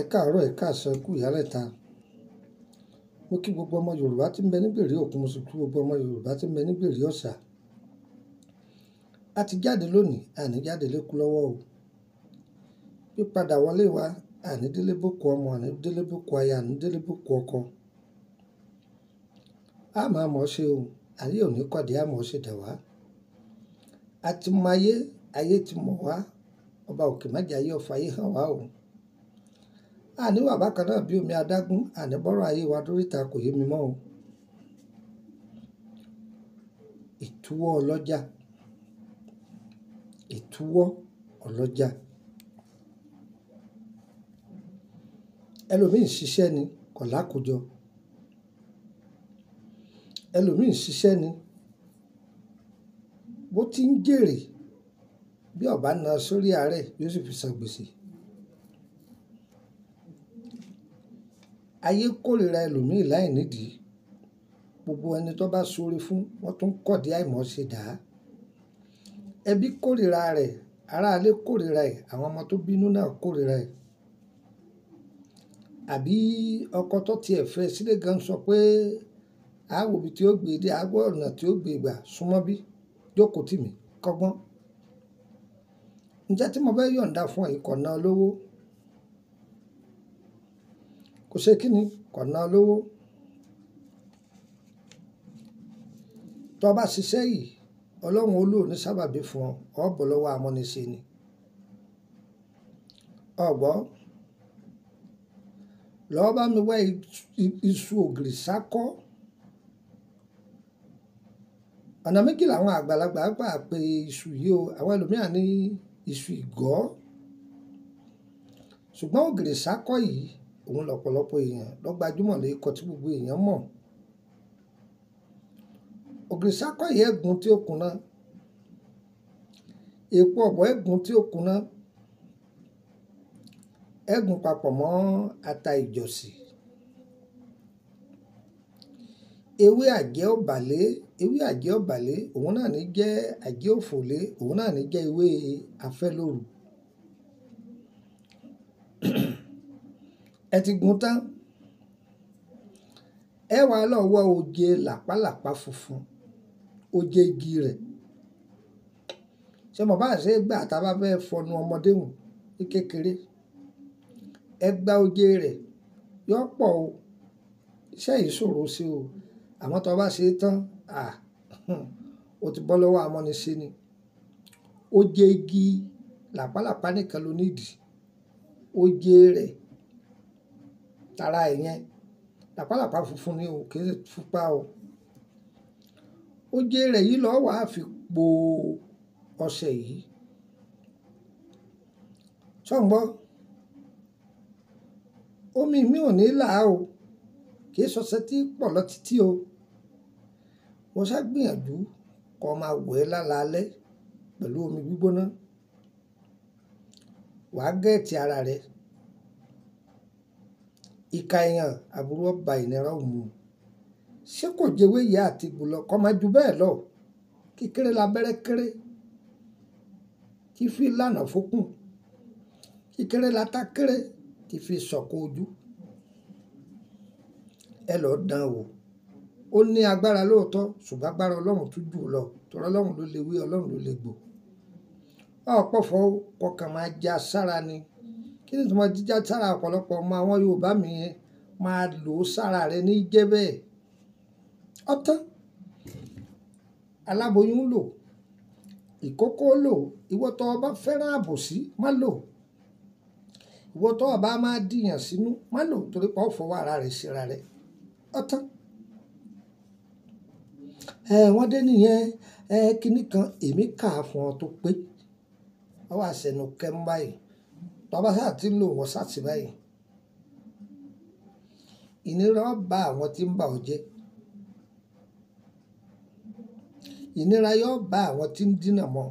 Ẹ káàárọ̀, ẹ káàsán, ẹ kú ìyálẹ̀ta. Mo kí gbogbo ọmọ Yorùbá tí ń bẹ ní bèèrè òkun, mo sì kí gbogbo ọmọ Yorùbá tí ń bẹ ní bèèrè ọ̀sà. A ti jáde lónìí, àní jáde lékú lọ́wọ́ o. Pípadà wọlé wa, àní délé bókú ọmọ, àní délé bókú aya, àní délé bókú ọkọ. A máa mọ̀ ọ́ ṣe o, ayé ò ní kọ̀dé, a mọ̀ ọ́ ṣe dà wá. A ti mọ ayé, ayé ti mọ̀ wá. Ọba òkè má jẹ́ ayé ọ̀fà ayé hàn wá o. Àní wà bákan náà bí omi adágún, àní bọ́rọ̀ ayé wa dóríta kò yé mi mọ́ o. Ìtúwọ́ ọlọ́jà, ìtúwọ́ ọlọ́jà. Ẹlòmíì ń ṣiṣẹ́ ni kò lákòjọ. Ẹlòmíì ń ṣiṣẹ́ ni bó ti ń jèrè bí ọba na sórí àárẹ̀ yóò sì fi san gbèsè. Ayé kórìíra ẹlòmíì láì nídìí. Gbogbo ẹni tó bá ṣoore fún wọn tún kọ̀dí àìmọ̀ ṣe dà á. Ẹbí kórìíra rẹ̀, aráalé kórìíra ẹ̀, àwọn ọmọ tó bínú náà kórìíra ẹ̀. Àbí ọkọ tó tiẹ̀ fẹ́ sílé gan sọ pé a wo ibi tí ó gbé dé, a gbọ́ ọ̀nà tí ó gbé gbà súnmọ́ bí, jókòó tì mí kọ́gbọ́n. Ǹjẹ́ tí mo fẹ́ yọ̀ǹda fún ẹ kò ná lówó? Kò ṣe kí ni? Kò ná lówó. Tó bá ṣiṣẹ́ yìí, Ọlọ́run olóò ní sábàbí fún ọ, ọ bọ̀ lọ́wọ́ amúnisẹ ni. Ọ̀gbọ́, lọ́ọ́ bá mi wá iṣu ògìrì sákọ́. Ọ̀nà méjì làwọn àgbàlagbà gbà pé iṣu yìí o, àwọn ẹlòmíràn ní iṣu ìgọ́. Ṣùgbọ́n ògìrì sákọ́ yìí, òun lọ́pọ̀lọpọ̀ èèyàn ló gbajúmọ̀ lé ikọ̀ tí gbogbo èèyàn mọ̀. Ògìrì sákọ́ yìí ẹ̀gún tí ó kúnná, èpo ọ̀bọ̀ ẹ̀gún tí ó kúnná, ẹ̀gún papọ̀ mọ́ ata ìjọ̀sì. Ewé àjẹ́ ọ̀bàlé, òun náà ní jẹ́ àjẹ́ òfòlé, òun náà ní jẹ́ ewé afẹ́lóru. Ẹ ti gún tán. Ẹ wá lọ wá oje làpálàpá funfun, oje igi rẹ̀. Ṣé mo bá ṣe gbà tá a bá fẹ́ fọnu ọmọdé hùn ní kékeré? Ẹ gba oje rẹ̀, yọ pọ̀ o. Iṣẹ́ yìí ṣòro sí o. Àmọ́ tó bá ṣe tán, o ti bọ́ lọ́wọ́ amúnisẹ ni. Oje igi làpálàpá nìkan ló nídìí. Oje rẹ̀, tara ẹ̀yẹn, làpálàpá funfun ni o, kì í ṣe pupa o. Oje rẹ̀ yìí lọ́ wàá fi po ọṣẹ yìí. Ṣọ́ǹgbọ́, omi mi ò ní là o, kì í ṣọṣẹ tí pọ̀ lọ títí o. Mo ṣá gbìyànjú kó máa wẹ̀ lálaalẹ́ pẹ̀lú omi gbígbóná. Wàá gẹ̀ẹ́tì ara rẹ̀. Ìka èèyàn àbúrò ọba ìnira òmu. Ṣé kò jẹ́wé ìyá àti gbùlọ kọ́ máa ju bẹ́ẹ̀ lọ? Kékeré labẹ́rẹ́ kéré, tí fi lànà fókùn. Kékeré lata kéré, tí fi sọ̀kò ojú. Ẹ lọ dán wò. Ó ní agbára lóòótọ́, ṣùgbọ́n agbára Ọlọ́run tún jù lọ. Torí Ọlọ́run ló lè wí, Ọlọ́run ló lè gbò. Ọ̀pọ̀fọ̀ kọkàn máa já sára ni. Kí ni tí mo jíjá sára ọ̀pọ̀lọpọ̀ ọmọ àwọn Yorùbá mi yẹn máa lò sára rẹ̀ ní jẹ́ bẹ́ẹ̀. Ọ̀tán. Aláboyún lò, ìkókó lò, ìwọ tó bá fẹ́ràn àbòsí má lò. Ìwọ tó bá máa dìyàn sínú má lò torí pé ó fọwọ́ ara rẹ̀ síra rẹ̀. Ọ̀tán. Wọ́n dé nìyẹn, kíní kan èmi kà á fún ọ tó pé. Wọ́n wá sẹ́nu kẹ́m báyìí. Tó bá sáà ti ń lò wọ́n sáà sí báyìí. Ìnira bá àwọn tí ń bà ọ́ jẹ́. Ìnira yóò bá àwọn tí ń dínà mọ́.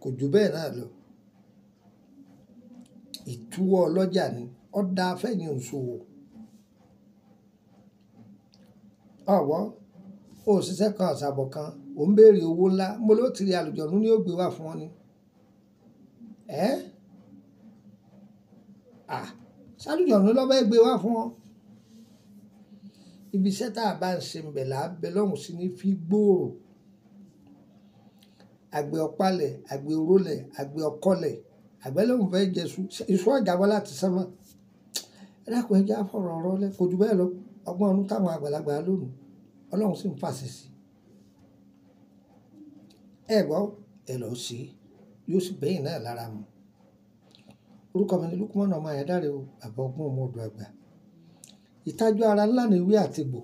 Kò jù bẹ́ẹ̀ náà lọ. Ìtúwọ́ ọlọ́jà ni. Ó dá fẹ́yìn òṣòwò. Ọ̀wọ́, ó ṣiṣẹ́ kan àṣàbọ̀ kan, ò ń béèrè owó ńlá, mo ló ti rí àlùjọ̀nnú ní ó gbé wá fún ọ ni. sálùjọ̀nù lọ́bẹ̀ gbé wá fún wọn. Ibi iṣẹ́ tá a bá ń ṣe ń bẹ̀ là á bẹ lọ́hùn sí ní fi gbòòrò. Àgbẹ̀ ọ̀pálẹ̀, àgbẹ̀ òrólẹ̀, àgbẹ̀ ọkọlẹ̀, àgbẹ̀ lóhùn fẹ́ jẹ iṣu ọ̀jàbọ̀ láti sánmọ̀. Ẹ dákun ẹja fọ̀rọ̀ ọ̀rọ̀ lẹ kò jù bẹ́ẹ̀ lọ. Ọgbọ́n ọdún táwọn àgbàlagbà lónìí Ọlọ́run sì ń fàṣẹ sí. Ẹ gbọ́ ẹ lọ sí yóò sì bẹ́yìn náà lára mu. Orúkọ mi ni Lukman ọmọ Ayédáre o, bàbá ọgbọ́n ọmọ ọdọ àgbà. Ìtajú ara ńlá ni ewé àtegbò.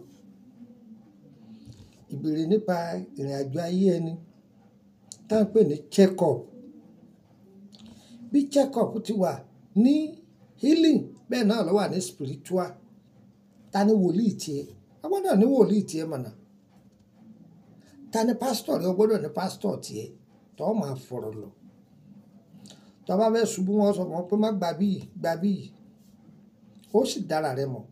Ìbéèrè nípa ìrìn àjò ayé ẹni tá à ń pè ní check-up. Bí check-up ti wà ní healing bẹ́ẹ̀ náà ló wà ní spiritual. Ta ni wòlíì tiẹ̀? A gbọ́dọ̀ ní wòlíì tiẹ̀ mọ̀nà. Ta ni pásítọ̀ rẹ? O gbọ́dọ̀ ní pásítọ̀ tiẹ̀ tó máa fọ̀rọ̀ lọ. Tó bá fẹ́ ṣubú wọn sọ fún ọ pé má gbà bíi ó sì dára rẹ mọ̀.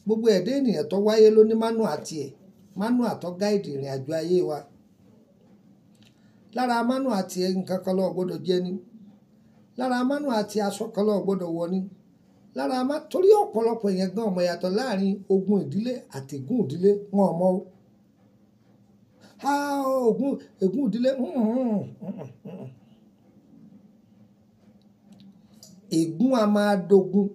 Gbogbo ẹ̀dá ènìyàn tó wáyé ló ní mánúà tiẹ̀, mánúà tó gáìdì ìrìn àjò ayé wa. Lára mánúà tiẹ̀ nǹkan kan ló gbọ́dọ̀ jẹ ní. Lára mánúà tiẹ̀ aṣọ kan ló gbọ́dọ̀ wọ̀ ní. Torí ọ̀pọ̀lọpọ̀ èèyàn gan ọmọ yàtọ̀ láàrin ogun ìdílé àti ègún ìdílé wọn ọmọ o. Ègún ìdílé ègún a máa dogun,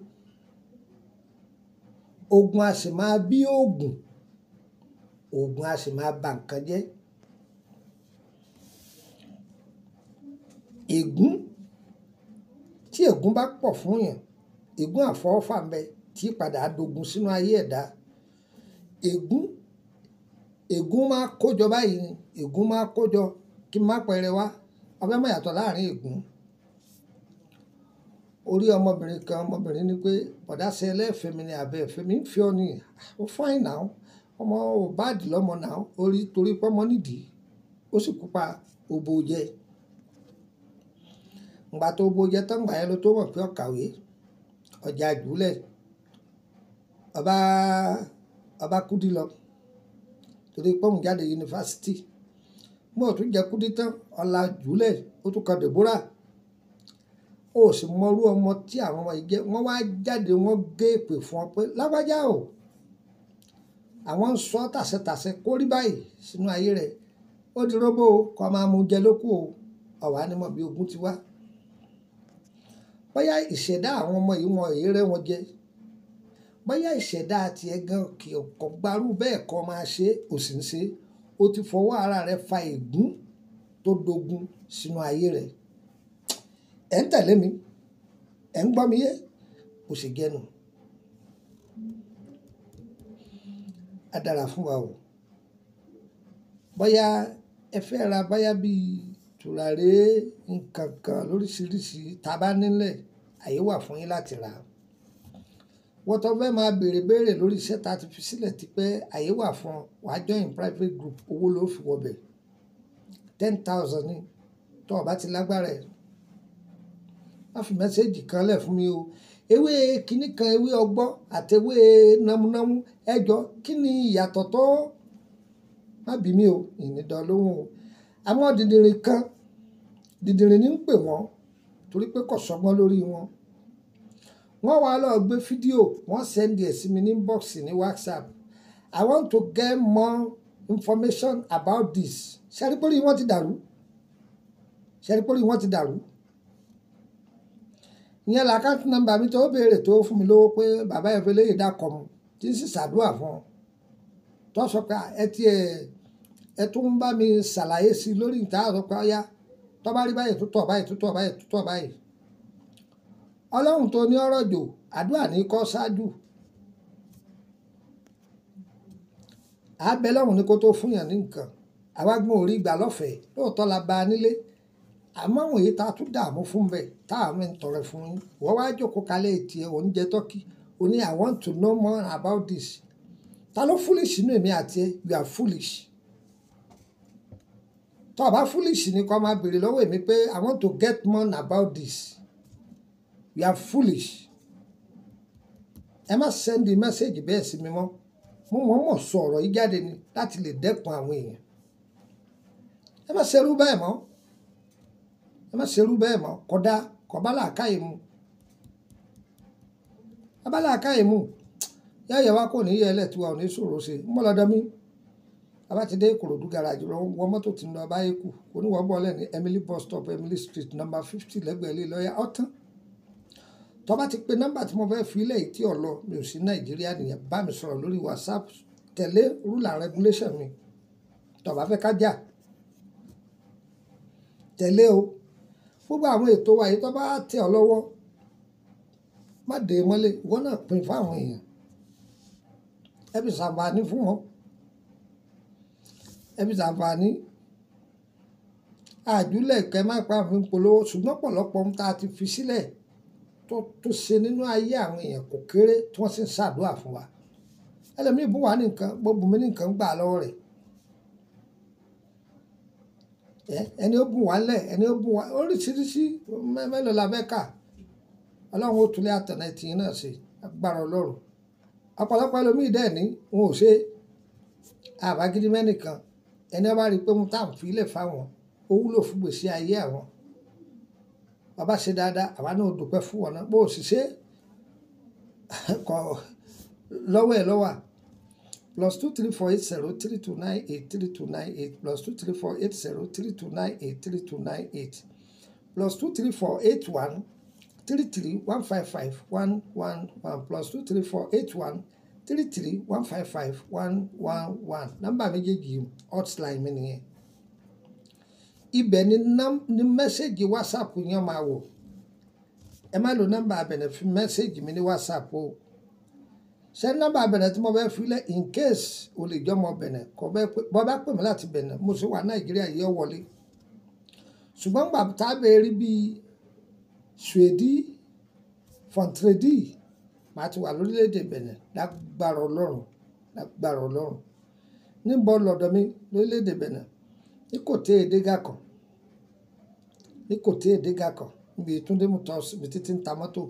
ogun a sì máa bí oògùn, oògùn a sì máa ba nǹkan jẹ́. Ègún tí ègún bá pọ̀ fún yàn, ègún àfọwọ́fà ń bẹ tí padà dogun sínú ayé ẹ̀dá. Ègún máa kójọ báyìí ni, ègún máa kójọ kí n má pẹrẹ wá. Ọbẹ̀ mọ̀ yàtọ̀ láàrin ègún. Orí ọmọbìnrin ní pé bọ̀dá ṣe ẹlẹ́fẹ̀ẹ́ mi ni àbẹ́ ẹ̀fẹ́ mi ń fi ọ ní ó fáìn náà ọmọ ò báàdì lọ́mọ náà orí torí pọ́mọ nídìí ó sì pupa òbò jẹ. Ìgbà tó òbò jẹ tán gbà yẹn ló tó mọ̀ pé ọ̀kàwé ọjà jùlẹ̀ ọba kúdí lọ torí pọ́mù jáde yunifásitì. Mo tún jẹ kúdí tán ọ̀la jùlẹ̀ ó tún kan Deborah. Ó sì mọrú ọmọ tí àwọn ọmọ yìí jẹ́ wọ́n wá jáde wọ́n gé èpè fún ọ pé lágbájá o àwọn ń sọ tàṣẹtàṣẹ kó rí báyìí sínú ayé rẹ̀ ó di róbó kó máa mú jẹ lókù o ọ̀wá ni mọ̀ bí ogun ti wá. Bóyá ìṣẹ̀dá àwọn ọmọ yìí wọn èyí rẹ́ wọn jẹ, bóyá ìṣẹ̀dá tiẹ̀ gan kì ọ̀kọ̀ gbarú bẹ́ẹ̀ kọ́ máa ṣe ò sì ń ṣe, ó ti fọwọ́ ara rẹ̀ fa ègún tó dogun sínú ayé rẹ̀. Ẹ̀ ń tẹ̀lé mi, ẹ̀ ń gbọ́ mi yé, kò sì gẹnu. A dára fún wa o. Bóyá ẹ fẹ́ ra bóyá bíi tùràrí nǹkan kan lóríṣiríṣi tá a bá nílẹ̀ àyè wà fún yín láti rà. Wọ́n tó fẹ́ máa béèrè lórí iṣẹ́ tá a ti fi sílẹ̀ ti pé àyè wà fún wàá join private group owó ló fi wọbẹ̀ 10,000 ní tó o bá ti lágbára ẹ̀. Wọ́n fi mẹ́sẹ́jì kan lẹ̀ fún mi o. Ewé kíní kan ewé ọgbọ́ àti ewé námúnámú ẹjọ́ kí ni ìyàtọ̀ tó má bí mi o ìnìdán lóhùn o. Àwọn dìndìnrín kan dìndìnrín ní ń pè wọ́n torí pé kò sọgbọ́n lórí wọn. Wọ́n wá lọ gbé fídíò wọ́n send ẹ̀ sí mi ní inbox ní WhatsApp. I want to get more information about this. Ṣẹ́rípórí wọ́n ti dàrú. Ṣẹ́rípórí wọ́n ti dàrú. Ìyẹn l'àkáǹtì nọ́mbà mi tó béèrè tó fún mi lówó pé bàbá ẹ̀ fẹ́ léyìí dákọ̀ mu tí ń sì ṣàdúrà fún ọ. Tó sọ pé ẹ tún ń bá mi ṣàlàyé sí i lórí ìta àrò pé ọyá tó bá rí báyìí tó tọ̀ báyìí tó tọ̀ báyìí tó tọ̀ báyìí. Ọlọ́run tó ní ọ̀rọ̀ jò àdúrà ní kọ́ ṣáájú. Àbẹ̀ lọ́run ní kó tó fún yàn ní nǹkan. Àwa gbọ́n orí ìgbà lọ́fẹ̀ẹ́ lóòótọ́ la bá a nílé. Àmọ́ àwọn èyí tá a tún dààmú fún bẹ́ẹ̀ tá a mi ń tọrẹ fún yín. Wọ́n wá jókòó kalẹ̀ tiẹ̀ oúnjẹ tọ́kì. O ní I want to know more about this. Ta ló foolish nínú èmi àti ẹ? You are foolish. Tó o bá foolish ni kó máa béèrè lọ́wọ́ èmi pé I want to get more about this. You are foolish. Ẹ má send the message bẹ́ẹ̀ sí mi mọ́. Mo mọ̀ sọ ọ̀rọ̀ yìí jáde ni láti lè dẹ́kun àwọn èèyàn. Ẹ má ṣerú bẹ́ẹ̀ mọ́. Ẹ má ṣerú bẹ́ẹ̀ mọ́. Kódà kò bá làákàyè mu. abala àkáyè mú yáyẹ wá kò ní yẹ ẹlẹ́tì wa ò ní ṣòro ṣe ń bọ̀ lọ́dọ̀ mi abá ti dé Ìkòròdú garage lọ wọ mọ́tò tí ń lọ abáyé kù kò ní wọ́n bọ̀ lẹ́ni Emily bus stop Emily street number 50 lẹ́gbẹ̀ẹ́ ilé lọ́yà ọ̀tán tó bá ti pe nọ́mbà tí mo fẹ́ fi ilé yìí tí ò lọ mi ò sí Nàìjíríà nìyẹn bá mi sọ̀rọ̀ lórí WhatsApp tẹ̀lé rule and regulation mi tó bá fẹ́ ká jà tẹ̀lé o gbogbo àwọn ètò wa yìí tó bá tẹ̀ ọ́ lọ́wọ́ má dé mọ́lé ìwọ náà pín fáwọn èèyàn ẹbí ṣàǹfààní fún wọn ẹbí ṣàǹfààní àjúlẹ̀ kẹ́ má pa àmì polówó ṣùgbọ́n pọ̀lọpọ̀ ohun tá a ti fi sílẹ̀ tó ṣe nínú ayé àwọn èèyàn kò kéré tí wọ́n sì ń ṣàdúrà fún wa ẹlẹ́mìí bù wá ní nǹkan gbogbo mi ní nǹkan gbà lọ́wọ́ rẹ̀ ẹni ó bùn wá lẹ̀ ẹni ó bùn wá oríṣiríṣi mélòó la fẹ́ kà ọlọ́run ó tulẹ̀ àtọ̀nà ìtìyín náà ṣe agbára ọlọ́run ọ̀pọ̀lọpọ̀ ẹlòmíì dẹ̀ ní wọn ò ṣe àbágídí mẹ́nìkan ẹni ọba rí i pé mo tá à ń fi ilẹ̀ fáwọn ó wúlò fún gbèsè ayé àwọn bàbá ṣe dáadáa àwa náà dúpẹ́ fún wọn náà bó o sì ṣe kọ lọ́wọ́ ẹ̀ lọ́wọ́ +2348032983298 +2348032983298 +2348133155111 +2348133155111 nọ́mbà méjèèjì hotline mi nìyẹn ibẹ̀ ni mẹ́sẹ̀gì WhatsApp yẹn máa wọ̀ ẹ má lo nọ́mbà abẹ̀nẹ̀ fi mẹ́sẹ̀gì mi ní WhatsApp o ṣé nọ́mbà abẹ̀nẹ̀ tí mo bẹ́ filẹ̀ in case o lè jọmọ bẹ̀nẹ̀ kọ bọ́ bá pè mí láti bẹ̀nẹ̀ mo sì wà Nàìjíríà yẹ wọlé ṣùgbọ́n gbà tá a bẹ̀ rí bíi Swedi Fontredi màá ti wà lórílẹ̀‐èdè Bẹ̀nẹ̀ lágbára Ọlọ́run níbo lọ́dọ̀ mi lórílẹ̀‐èdè Bẹ̀nẹ̀ ní Côte d'Ivoire níbi Túndé Motors ibi títí ń ta mọ́tò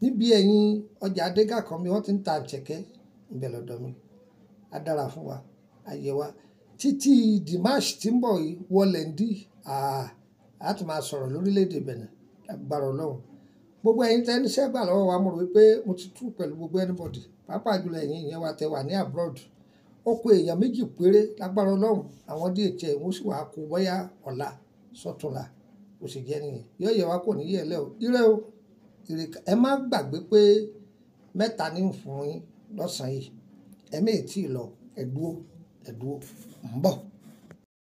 níbi ẹ̀yìn ọjà Adégà kan mi wọ́n ti ń ta àǹchẹ̀kẹ́ ìbẹ̀ lọ́dọ̀ mi á dára fún wa ayé wa títí Dimash tí ń bọ̀ yìí wọlé ń dí a tún máa sọ̀rọ̀ lórílẹ̀‐èdè Bẹ̀nẹ̀ lágbára Ọlọ́run gbogbo ẹ̀yin tẹ́ níṣẹ́ gbà lọ́wọ́ wa mo rò pé mo ti tú pẹ̀lú gbogbo anybody pàápàá jùlọ ẹ̀yin ìyẹn wa tẹ́ wà ní abroad ó kó èèyàn méjì péré lágbára Ọlọ́run àwọn DHL wọ́n sì wàá kó bóyá ọ̀la sọ́túnla kò sì jẹ́ nìyẹn yóò yẹ wá kò ní yẹ̀ lẹ́ o ire o ire ẹ má gbàgbé pé mẹ́ta ní fún yín lọ́sàn-án yìí ẹ̀mí ètí lọ ẹ̀dúró ń bọ̀.